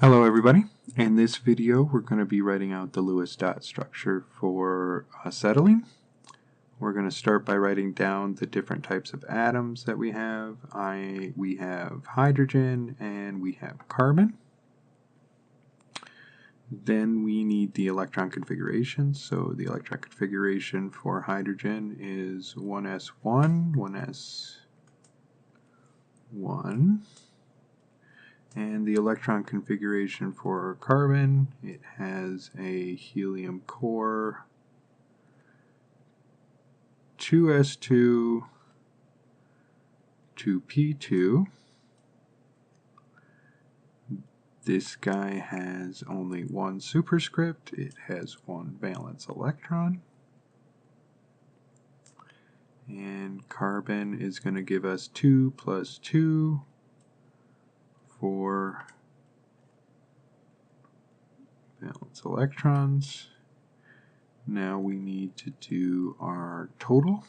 Hello everybody. In this video we're going to be writing out the Lewis dot structure for acetylene. We're going to start by writing down the different types of atoms that we have. We have hydrogen and we have carbon. Then we need the electron configuration. So the electron configuration for hydrogen is 1s1, 1s1. And the electron configuration for carbon, it has a helium core, 2s2, 2p2. This guy has only one superscript. It has one valence electron. And carbon is going to give us 2 plus 2, 4 valence electrons. Now we need to do our total.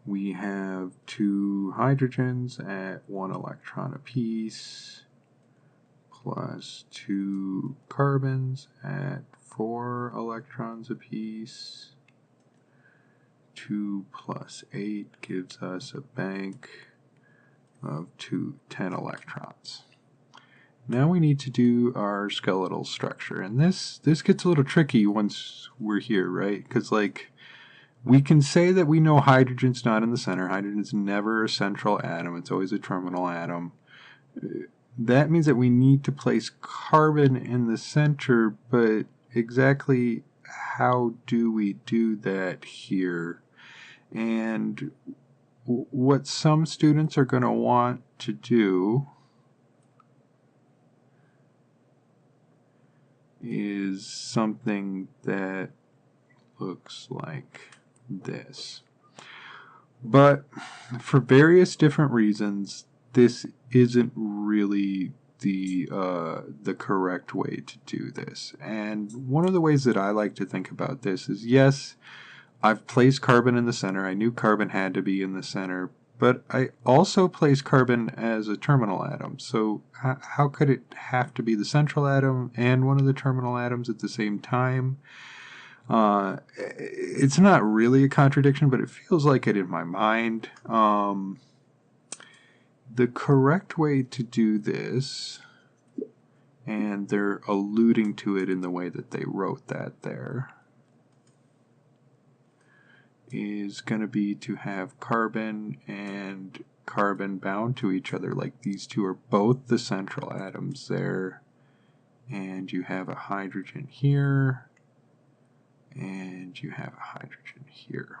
We have 2 hydrogens at 1 electron apiece, plus 2 carbons at 4 electrons apiece. 2 plus 8 gives us a bank of 10 electrons. Now we need to do our skeletal structure, and this gets a little tricky once we're here, right? Because we can say that we know hydrogen's not in the center. Hydrogen's never a central atom. It's always a terminal atom. That means that we need to place carbon in the center, but exactly how do we do that here? And what some students are going to want to do is something that looks like this. But for various different reasons, this isn't really the correct way to do this. And one of the ways that I like to think about this is, yes, I've placed carbon in the center. I knew carbon had to be in the center, but I also placed carbon as a terminal atom. So how could it have to be the central atom and one of the terminal atoms at the same time? It's not really a contradiction, but it feels like it in my mind. The correct way to do this, and they're alluding to it in the way that they wrote that there, is going to be to have carbon and carbon bound to each other, like these two are both the central atoms there, and you have a hydrogen here, and you have a hydrogen here.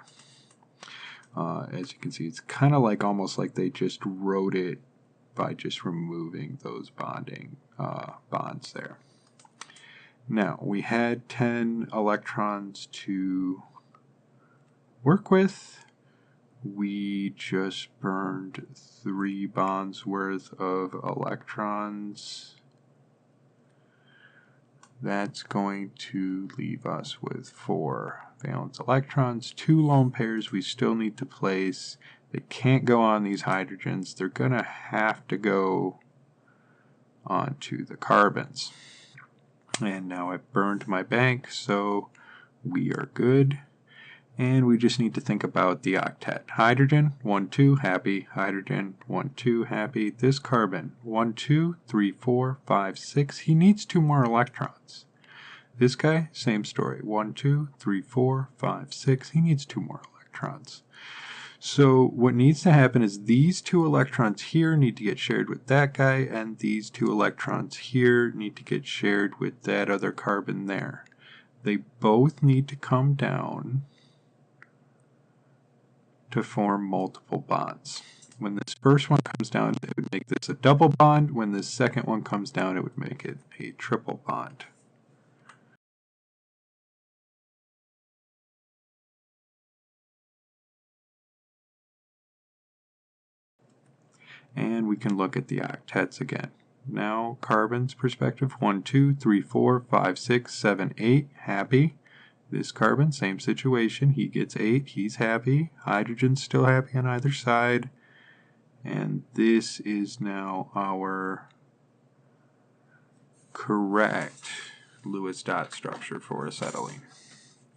As you can see, it's kind of like almost like they just wrote it by just removing those bonding bonds there. Now, we had 10 electrons to work with. We just burned 3 bonds worth of electrons. That's going to leave us with 4 valence electrons. 2 lone pairs we still need to place. They can't go on these hydrogens. They're going to have to go onto the carbons. And now I've burned my bank, so we are good. And we just need to think about the octet. Hydrogen, 1, 2, happy. Hydrogen, 1, 2, happy. This carbon, 1, 2, 3, 4, 5, 6. He needs 2 more electrons. This guy, same story. 1, 2, 3, 4, 5, 6. He needs 2 more electrons. So what needs to happen is these 2 electrons here need to get shared with that guy, and these 2 electrons here need to get shared with that other carbon there. They both need to come down to form multiple bonds. When this first one comes down, it would make this a double bond. When this second one comes down, it would make it a triple bond. And we can look at the octets again. Now, carbon's perspective, 1, 2, 3, 4, 5, 6, 7, 8, happy. This carbon, same situation, he gets 8, he's happy. Hydrogen's still happy on either side. And this is now our correct Lewis dot structure for acetylene.